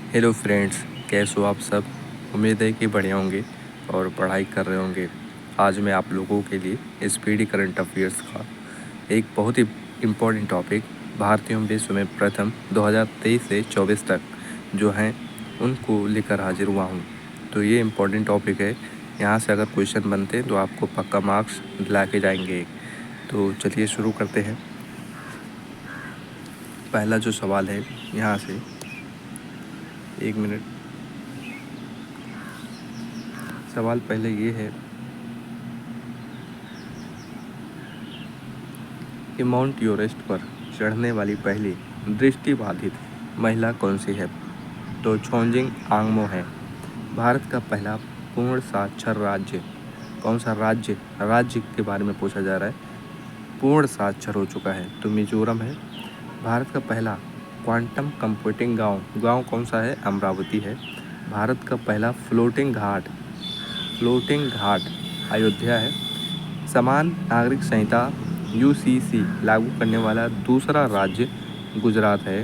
Hello friends, कैसे हो आप सब। उम्मीद है कि बढ़िया होंगे और पढ़ाई कर रहे होंगे। आज मैं आप लोगों के लिए स्पीडी करंट अफेयर्स का एक बहुत ही इम्पोर्टेंट टॉपिक भारतीयों विश्व में प्रथम 2023 से 24 तक जो हैं उनको लेकर हाजिर हुआ हूँ। तो ये इम्पोर्टेंट टॉपिक है, यहाँ से अगर क्वेश्चन बनते हैं तो आपको पक्का मार्क्स दिला के जाएंगे। तो चलिए शुरू करते हैं। पहला जो सवाल है यहाँ से, एक मिनट। सवाल पहले ये है कि माउंट एवरेस्ट पर चढ़ने वाली पहली दृष्टिबाधित महिला कौन सी है। तो छोंजिंग आंगमो है। भारत का पहला पूर्ण साक्षर राज्य कौन सा राज्य के बारे में पूछा जा रहा है। पूर्ण साक्षर हो चुका है तो मिजोरम है। भारत का पहला क्वांटम कंप्यूटिंग गांव कौन सा है। अमरावती है। भारत का पहला फ्लोटिंग घाट अयोध्या है। समान नागरिक संहिता UCC लागू करने वाला दूसरा राज्य गुजरात है।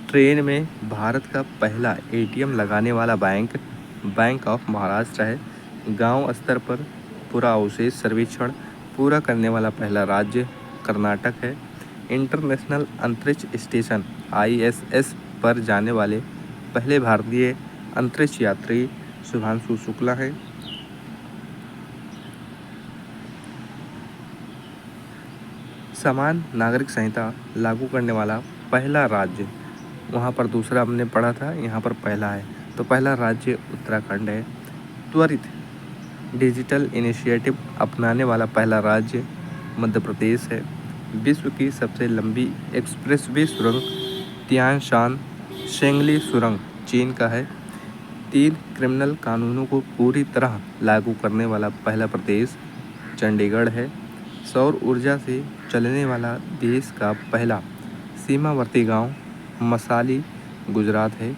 ट्रेन में भारत का पहला ATM लगाने वाला बैंक ऑफ महाराष्ट्र है। गांव स्तर पर पूरा अवशेष सर्वेक्षण पूरा करने वाला पहला राज्य कर्नाटक है। इंटरनेशनल अंतरिक्ष स्टेशन ISS पर जाने वाले पहले भारतीय अंतरिक्ष यात्री शुभांशु शुक्ला हैं। समान नागरिक संहिता लागू करने वाला पहला राज्य, वहाँ पर दूसरा हमने पढ़ा था, यहाँ पर पहला है। तो पहला राज्य उत्तराखंड है। त्वरित डिजिटल इनिशिएटिव अपनाने वाला पहला राज्य मध्य प्रदेश है। विश्व की सबसे लंबी एक्सप्रेसवे सुरंग तियान शान शेंगली सुरंग चीन का है। 3 क्रिमिनल कानूनों को पूरी तरह लागू करने वाला पहला प्रदेश चंडीगढ़ है। सौर ऊर्जा से चलने वाला देश का पहला सीमावर्ती गांव मसाली गुजरात है।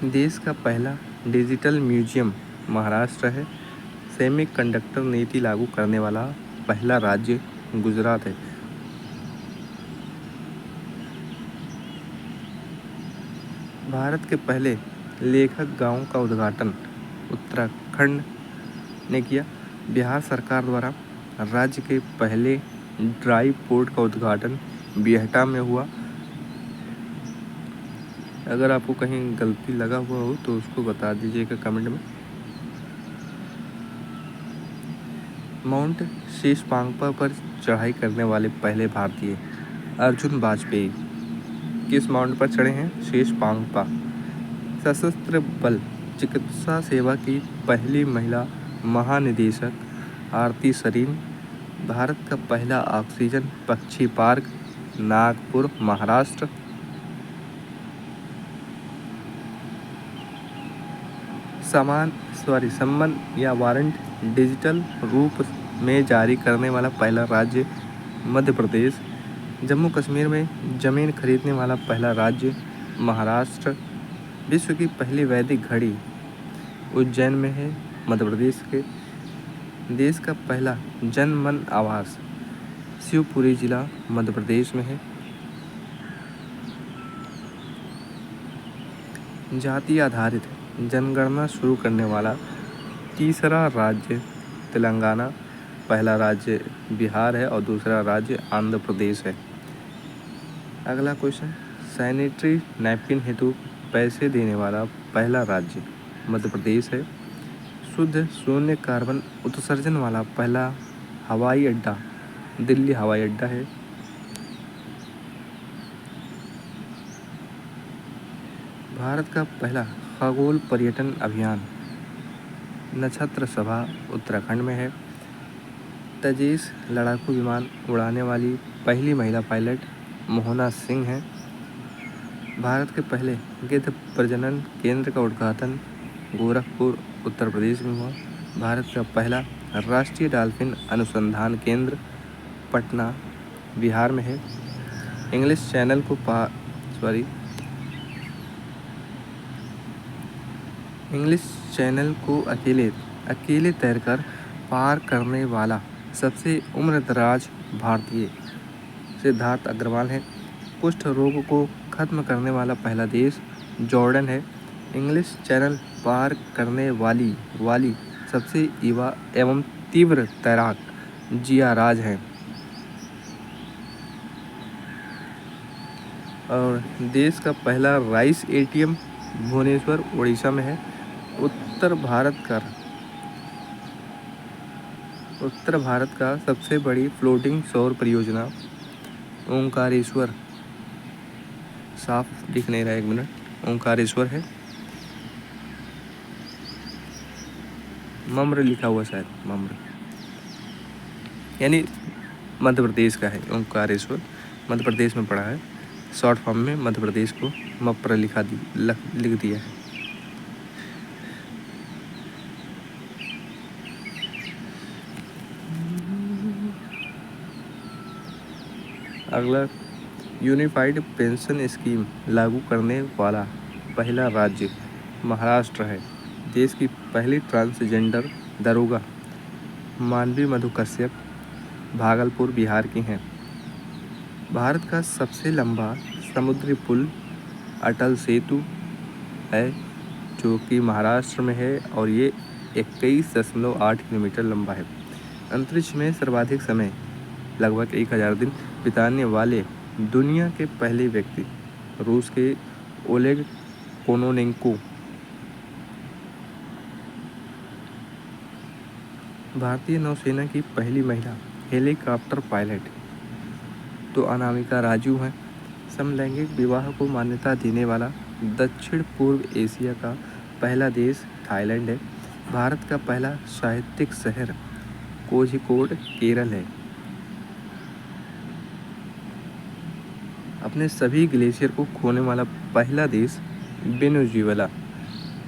देश का पहला डिजिटल म्यूजियम महाराष्ट्र है। सेमीकंडक्टर नीति लागू करने वाला पहला राज्य गुजरात है। भारत के पहले लेखक गांव का उद्घाटन उत्तराखंड ने किया। बिहार सरकार द्वारा राज्य के पहले ड्राई पोर्ट का उद्घाटन बिहटा में हुआ। अगर आपको कहीं गलती लगा हुआ हो तो उसको बता दीजिएगा कमेंट में। माउंट शीशपांगपा पर चढ़ाई करने वाले पहले भारतीय अर्जुन वाजपेयी किस माउंट पर चढ़े हैं। शीशपांगपा। सशस्त्र बल चिकित्सा सेवा की पहली महिला महानिदेशक आरती सरीन। भारत का पहला ऑक्सीजन पक्षी पार्क नागपुर महाराष्ट्र। सम्मन या वारंट डिजिटल रूप में जारी करने वाला पहला राज्य मध्य प्रदेश। जम्मू कश्मीर में ज़मीन खरीदने वाला पहला राज्य महाराष्ट्र। विश्व की पहली वैदिक घड़ी उज्जैन में है, मध्य प्रदेश के। देश का पहला जन मन आवास शिवपुरी जिला मध्य प्रदेश में है। जाति आधारित जनगणना शुरू करने वाला तीसरा राज्य तेलंगाना। पहला राज्य बिहार है और दूसरा राज्य आंध्र प्रदेश है। अगला क्वेश्चन, सैनिटरी नैपकिन हेतु पैसे देने वाला पहला राज्य मध्य प्रदेश है। शुद्ध शून्य कार्बन उत्सर्जन वाला पहला हवाई अड्डा दिल्ली हवाई अड्डा है। भारत का पहला खगोल पर्यटन अभियान नक्षत्र सभा उत्तराखंड में है। तेजस लड़ाकू विमान उड़ाने वाली पहली महिला पायलट मोहना सिंह हैं। भारत के पहले गिद्ध प्रजनन केंद्र का उद्घाटन गोरखपुर उत्तर प्रदेश में हुआ। भारत का पहला राष्ट्रीय डॉल्फिन अनुसंधान केंद्र पटना बिहार में है। इंग्लिश चैनल को अकेले तैरकर पार करने वाला सबसे उम्रदराज भारतीय सिद्धार्थ अग्रवाल है। कुष्ठ रोग को खत्म करने वाला पहला देश जॉर्डन है। इंग्लिश चैनल पार करने वाली सबसे युवा एवं तीव्र तैराक जिया राज है। और देश का पहला राइस एटीएम भुवनेश्वर उड़ीसा में है। उत्तर भारत का सबसे बड़ी फ्लोटिंग सौर परियोजना ओंकारेश्वर, साफ दिख नहीं रहा, एक मिनट, ओंकारेश्वर है। मम्र लिखा हुआ शायद, मम्र यानी मध्य प्रदेश का है। ओंकारेश्वर मध्य प्रदेश में पड़ा है। शॉर्ट फॉर्म में मध्य प्रदेश को मप्र लिख दिया है। अगला, यूनिफाइड पेंशन स्कीम लागू करने वाला पहला राज्य महाराष्ट्र है। देश की पहली ट्रांसजेंडर दरोगा मानवी मधु कश्यप भागलपुर बिहार की हैं। भारत का सबसे लंबा समुद्री पुल अटल सेतु है, जो कि महाराष्ट्र में है और ये 21.8 किलोमीटर लंबा है। अंतरिक्ष में सर्वाधिक समय लगभग 1000 दिन बिताने वाले दुनिया के पहले व्यक्ति रूस के ओलेग कोनोनेंको। भारतीय नौसेना की पहली महिला हेलीकॉप्टर पायलट तो अनामिका राजू हैं। समलैंगिक विवाह को मान्यता देने वाला दक्षिण पूर्व एशिया का पहला देश थाईलैंड है। भारत का पहला साहित्यिक शहर कोझिकोड केरल है। अपने सभी ग्लेशियर को खोने वाला पहला देश वेनेजुएला।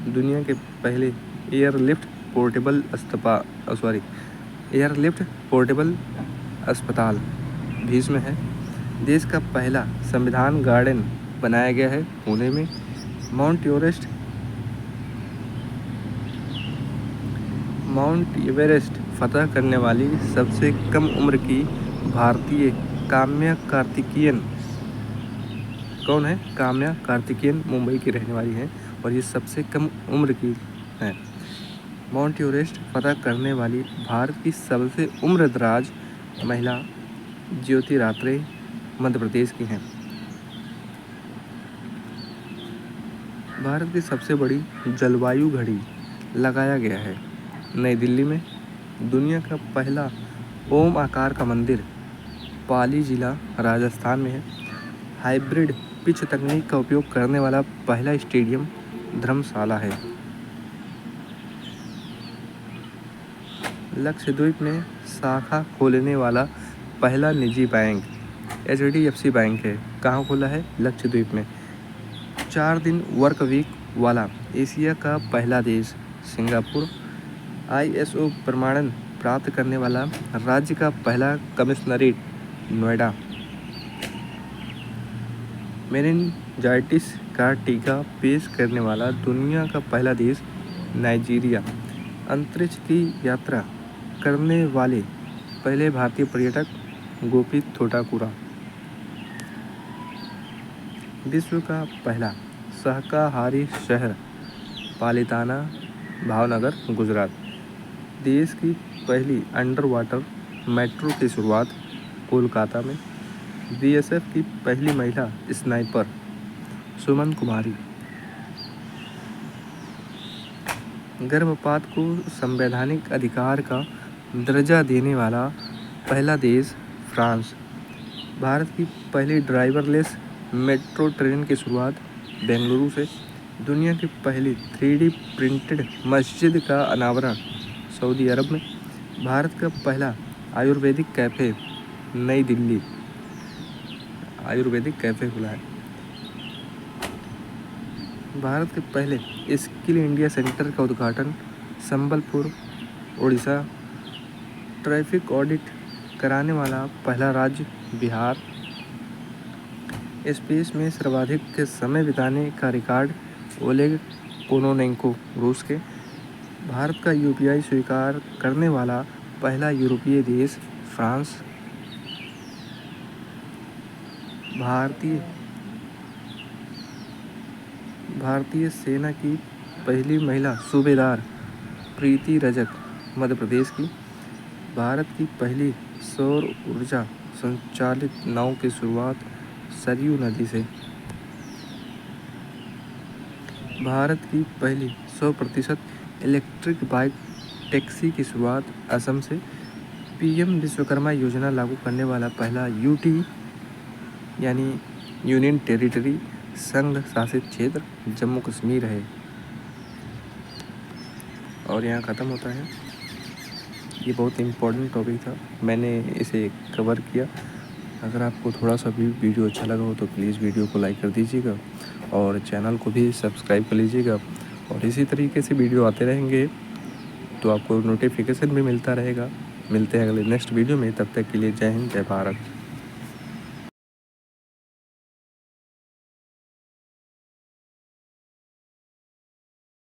दुनिया के पहले एयरलिफ्ट पोर्टेबल अस्पताल भीष्म है। देश का पहला संविधान गार्डन बनाया गया है पुणे में। माउंट एवरेस्ट फतह करने वाली सबसे कम उम्र की भारतीय काम्या कार्तिकेयन कौन है? काम्या कार्तिकेयन मुंबई की रहने वाली है और ये सबसे कम उम्र की है। माउंट एवरेस्ट फतह करने वाली भारत की सबसे उम्रदराज महिला ज्योति रात्रे मध्य प्रदेश की हैं। भारत की सबसे बड़ी जलवायु घड़ी लगाया गया है नई दिल्ली में। दुनिया का पहला ओम आकार का मंदिर पाली जिला राजस्थान में है। हाइब्रिड पिच तकनीक का उपयोग करने वाला पहला स्टेडियम धर्मशाला है। लक्षद्वीप में शाखा खोलने वाला पहला निजी बैंक HDFC बैंक है। कहाँ खोला है? लक्षद्वीप में। 4 दिन वर्क वीक वाला एशिया का पहला देश सिंगापुर। ISO प्रमाणन प्राप्त करने वाला राज्य का पहला कमिश्नरेट नोएडा। मेनिंजाइटिस का टीका पेश करने वाला दुनिया का पहला देश नाइजीरिया। अंतरिक्ष की यात्रा करने वाले पहले भारतीय पर्यटक गोपी थोटाकुरा। विश्व का पहला शाकाहारी शहर पालिताना भावनगर गुजरात। देश की पहली अंडर वाटर मेट्रो की शुरुआत कोलकाता में। BSF की पहली महिला स्नाइपर सुमन कुमारी। गर्भपात को संवैधानिक अधिकार का दर्जा देने वाला पहला देश फ्रांस। भारत की पहली ड्राइवरलेस मेट्रो ट्रेन की शुरुआत बेंगलुरु से। दुनिया की पहली 3D प्रिंटेड मस्जिद का अनावरण सऊदी अरब में। भारत का पहला आयुर्वेदिक कैफ़े नई दिल्ली आयुर्वेदिक कैफ़े खुला है। भारत के पहले स्किल इंडिया सेंटर का उद्घाटन संबलपुर उड़ीसा। ट्रैफिक ऑडिट कराने वाला पहला राज्य बिहार। स्पेस में सर्वाधिक समय बिताने का रिकॉर्ड ओलेग कोनोनेंको रूस के। भारत का यूपीआई स्वीकार करने वाला पहला यूरोपीय देश फ्रांस। भारतीय सेना की पहली महिला सूबेदार प्रीति रजक मध्य प्रदेश की। भारत की पहली सौर ऊर्जा संचालित नाव की शुरुआत सरयू नदी से। भारत की पहली 100% इलेक्ट्रिक बाइक टैक्सी की शुरुआत असम से। पीएम विश्वकर्मा योजना लागू करने वाला पहला यूटी यानी यूनियन टेरिटरी संघ शासित क्षेत्र जम्मू कश्मीर है। और यहाँ ख़त्म होता है। ये बहुत इम्पोर्टेंट टॉपिक था, मैंने इसे कवर किया। अगर आपको थोड़ा सा भी वीडियो अच्छा लगा हो तो प्लीज़ वीडियो को लाइक कर दीजिएगा और चैनल को भी सब्सक्राइब कर लीजिएगा। और इसी तरीके से वीडियो आते रहेंगे तो आपको नोटिफिकेशन भी मिलता रहेगा। मिलते हैं अगले नेक्स्ट वीडियो में, तब तक के लिए जय हिंद, जय भारत।